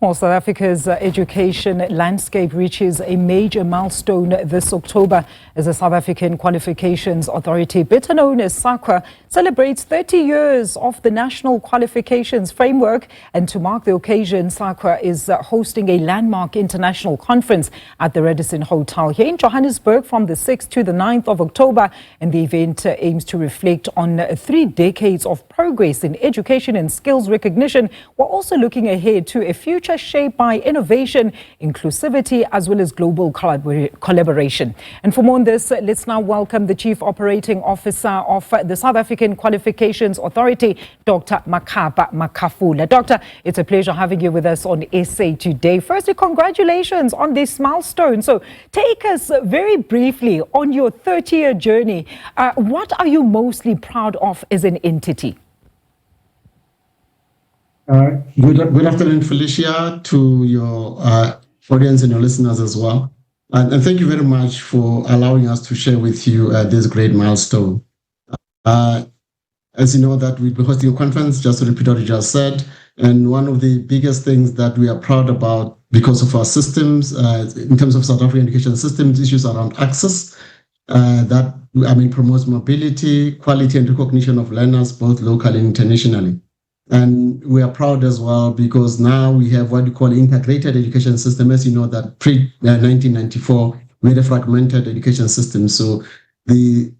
Well, South Africa's education landscape reaches a major milestone this October as the South African Qualifications Authority, better known as SAQA, celebrates 30 years of the National Qualifications Framework. And to mark the occasion, SAQA is hosting a landmark international conference at the Radisson Hotel here in Johannesburg from the 6th to the 9th of October. And the event aims to reflect on 3 decades of progress in education and skills recognition. We're also looking ahead to a future shaped by innovation, inclusivity, as well as global collaboration. And for more on this, let's now welcome the Chief Operating Officer of the South African Qualifications Authority, Dr. Makhapha Makhafola. Doctor, it's a pleasure having you with us on SA Today. Firstly, congratulations on this milestone. So take us very briefly on your 30-year journey. What are you mostly proud of as an entity? Good afternoon, Felicia, to your audience and your listeners as well. And thank you very much for allowing us to share with you this great milestone. As you know, that we'll be hosting a conference, just to repeat what you just said. And one of the biggest things that we are proud about because of our systems, in terms of South African education systems, issues around access, that promotes mobility, quality and recognition of learners, both locally and internationally. And we are proud as well because now we have what we call integrated education system. As you know, that pre-1994, we had a fragmented education system. So the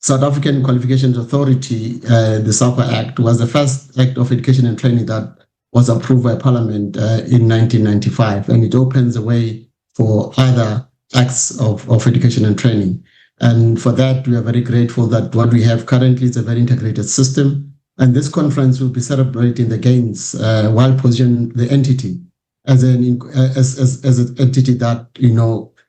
South African Qualifications Authority, the SAQA Act, was the first act of education and training that was approved by Parliament in 1995. And it opens the way for other acts of education and training. And for that, we are very grateful that what we have currently is a very integrated system. And this conference will be celebrating the gains while positioning the entity as an entity that,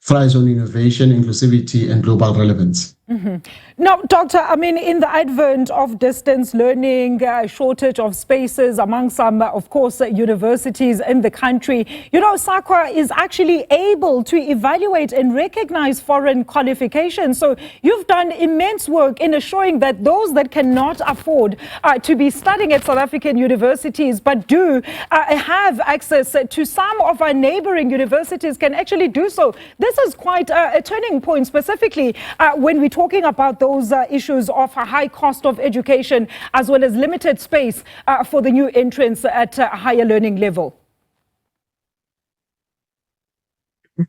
thrives on innovation, inclusivity, and global relevance. Mm-hmm. Now, Doctor, in the advent of distance learning, shortage of spaces among some, of course, universities in the country, SAQA is actually able to evaluate and recognize foreign qualifications. So you've done immense work in assuring that those that cannot afford to be studying at South African universities but do have access to some of our neighboring universities can actually do so. This is quite a turning point, specifically when we're talking about those issues of a high cost of education as well as limited space for the new entrants at a higher learning level.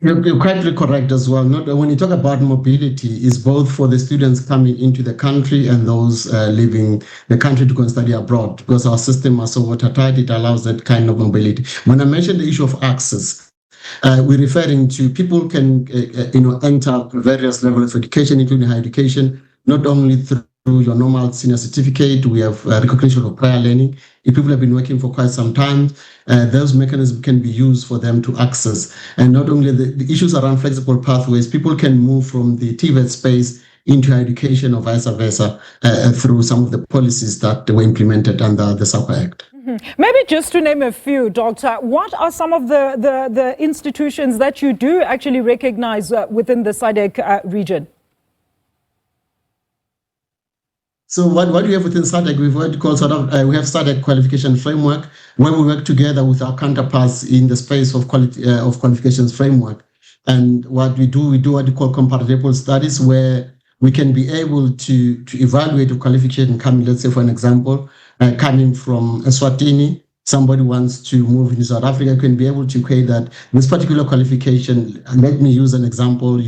You're quite correct as well. When you talk about mobility, it's both for the students coming into the country and those leaving the country to go and study abroad, because our system is so watertight, it allows that kind of mobility. When I mentioned the issue of access, we're referring to people can enter various levels of education, including higher education, not only through your normal senior certificate. We have recognition of prior learning. If people have been working for quite some time, those mechanisms can be used for them to access. And not only the issues around flexible pathways, people can move from the TVET space into higher education or vice versa through some of the policies that were implemented under the SAQA Act. Maybe just to name a few, Doctor, what are some of the institutions that you do actually recognize within the SADC region? So what we have within SADC, we have SADC Qualification Framework, where we work together with our counterparts in the space of qualifications framework. And what we do what we call comparable studies, where we can be able to evaluate a qualification coming, let's say, for an example, coming from Eswatini, somebody wants to move into South Africa, can be able to equate that this particular qualification. Let me use an example,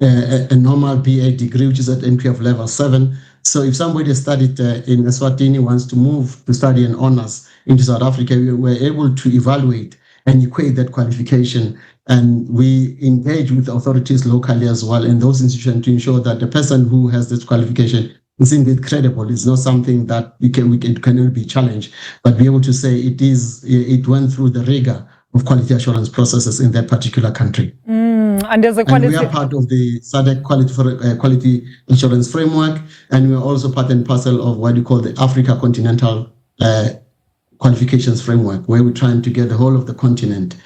a normal BA degree, which is at NQF level 7. So if somebody studied in Eswatini wants to move to study an honors into South Africa, we were able to evaluate and equate that qualification. And we engage with the authorities locally as well in those institutions to ensure that the person who has this qualification is indeed credible. It's not something that it cannot be challenged, but be able to say it went through the rigor of quality assurance processes in that particular country. And we are part of the SADC Quality Assurance Framework, and we are also part and parcel of what you call the Africa Continental Qualifications Framework, where we're trying to get the whole of the continent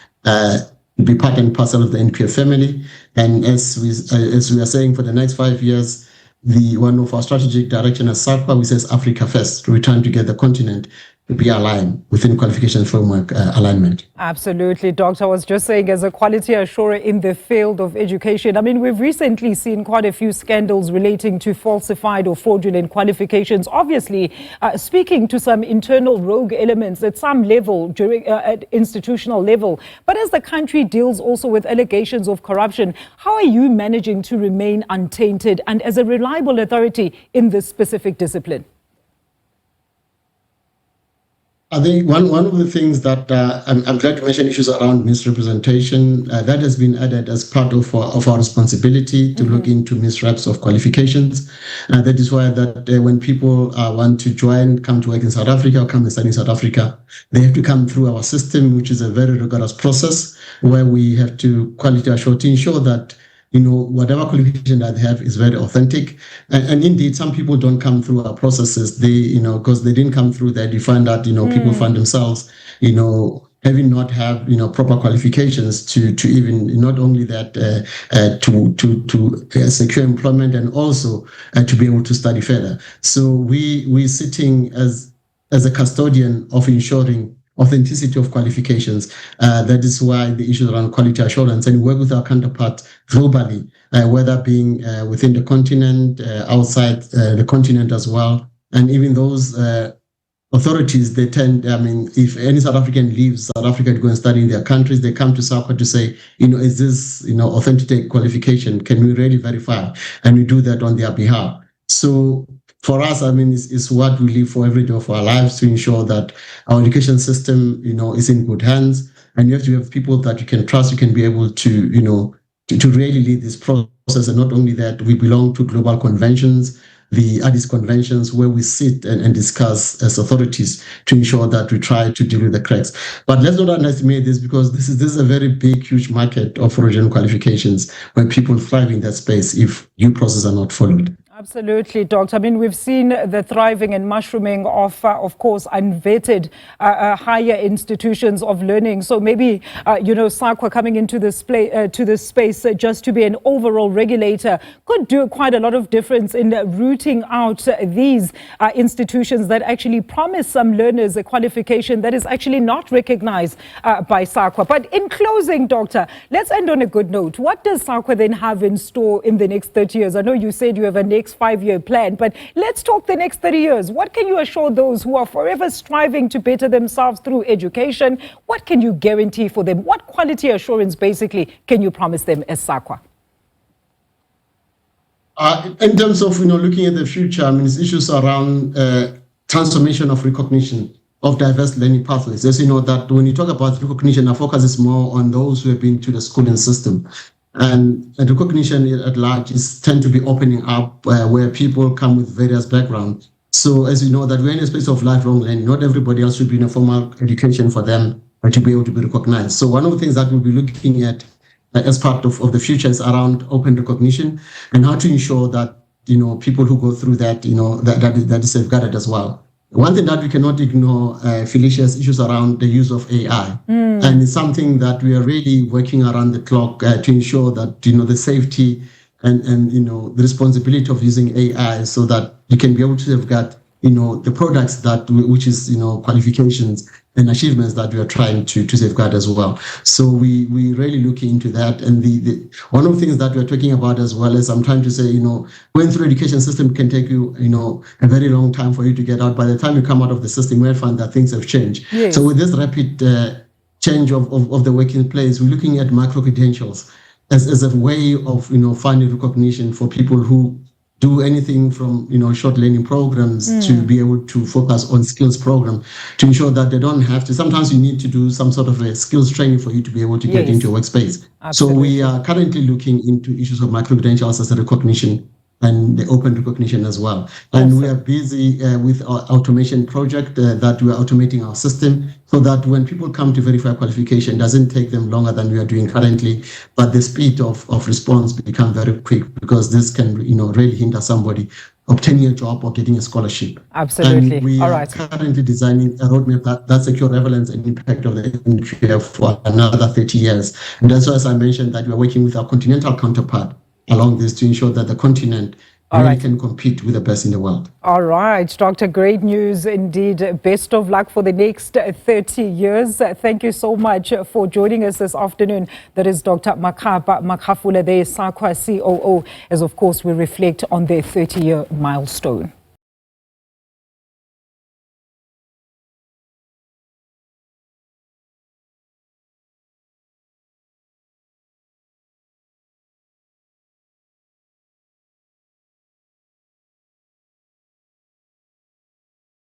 be part and parcel of the NQF family. And as we are saying, for the next 5 years, one of our strategic direction as SAQA, we says Africa first. We're trying to get the continent be aligned within qualification framework alignment. Absolutely, Doctor. I was just saying, as a quality assurer in the field of education, I mean, we've recently seen quite a few scandals relating to falsified or fraudulent qualifications, obviously speaking to some internal rogue elements at some level, during at institutional level. But as the country deals also with allegations of corruption, how are you managing to remain untainted and as a reliable authority in this specific discipline? I think one of the things that I'm glad to mention issues around misrepresentation that has been added as part of our responsibility to look into misreps of qualifications. That is why that when people want to come to work in South Africa or come and study in South Africa, they have to come through our system, which is a very rigorous process where we have to quality assure to ensure that whatever qualification that they have is very authentic. And indeed, some people don't come through our processes. Because they didn't come through that, you find that, people find themselves, having not have, proper qualifications to even, not only that, to secure employment and also to be able to study further. So we're sitting as a custodian of ensuring authenticity of qualifications. That is why the issues around quality assurance, and we work with our counterparts globally, whether being within the continent, outside the continent as well. And even those authorities, they tend, if any South African leaves South Africa to go and study in their countries, they come to SAQA to say, is this, authentic qualification? Can we really verify? And we do that on their behalf. So for us, it's what we live for every day of our lives, to ensure that our education system, is in good hands. And you have to have people that you can trust, you can be able to, to really lead this process. And not only that, we belong to global conventions, the Addis conventions, where we sit and discuss as authorities to ensure that we try to deal with the cracks. But let's not underestimate this, because this is a very big, huge market of original qualifications where people thrive in that space if due processes are not followed. Absolutely, Doctor. We've seen the thriving and mushrooming of course, unvetted higher institutions of learning. So maybe, SAQA coming into this space just to be an overall regulator could do quite a lot of difference in rooting out these institutions that actually promise some learners a qualification that is actually not recognized by SAQA. But in closing, Doctor, let's end on a good note. What does SAQA then have in store in the next 30 years? I know you said you have a next 5-year plan, but let's talk the next 30 years. What can you assure those who are forever striving to better themselves through education? What can you guarantee for them? What quality assurance, basically, can you promise them as SAQA? In terms of looking at the future, it's issues around transformation of recognition of diverse learning pathways. As you know, that when you talk about recognition, our focus is more on those who have been to the schooling system. And recognition at large tend to be opening up where people come with various backgrounds. So as you know, that we're in a space of lifelong learning. Not everybody else should be in a formal education for them to be able to be recognized. So one of the things that we'll be looking at as part of the future is around open recognition and how to ensure that people who go through that that is safeguarded as well. One thing that we cannot ignore, Felicia, is issues around the use of AI. And it's something that we are really working around the clock to ensure that, the safety and the responsibility of using AI so that you can be able to safeguard, the products which is, qualifications and achievements that we are trying to safeguard as well. So we really look into that. And one of the things that we're talking about as well is I'm trying to say, going through education system can take you, a very long time for you to get out. By the time you come out of the system, we'll find that things have changed. Yes. So with this rapid change of the working place, we're looking at micro-credentials as a way of, finding recognition for people who do anything from, short learning programs to be able to focus on skills program to ensure that they don't have to. Sometimes you need to do some sort of a skills training for you to be able to get into a workspace. Absolutely. So we are currently looking into issues of micro-credentials as a recognition and the open recognition as well. And we are busy with our automation project that we are automating our system so that when people come to verify qualification, it doesn't take them longer than we are doing currently, but the speed of response become very quick because this can really hinder somebody obtaining a job or getting a scholarship. Absolutely. And we are currently designing a roadmap that secure relevance and impact of the NQF for another 30 years. And that's why, as I mentioned, that we are working with our continental counterpart along this to ensure that the continent really can compete with the best in the world. All right, Doctor, great news indeed. Best of luck for the next 30 years. Thank you so much for joining us this afternoon. That is Dr. Makhapha Makhafola, the SAQA COO, as of course we reflect on their 30-year milestone.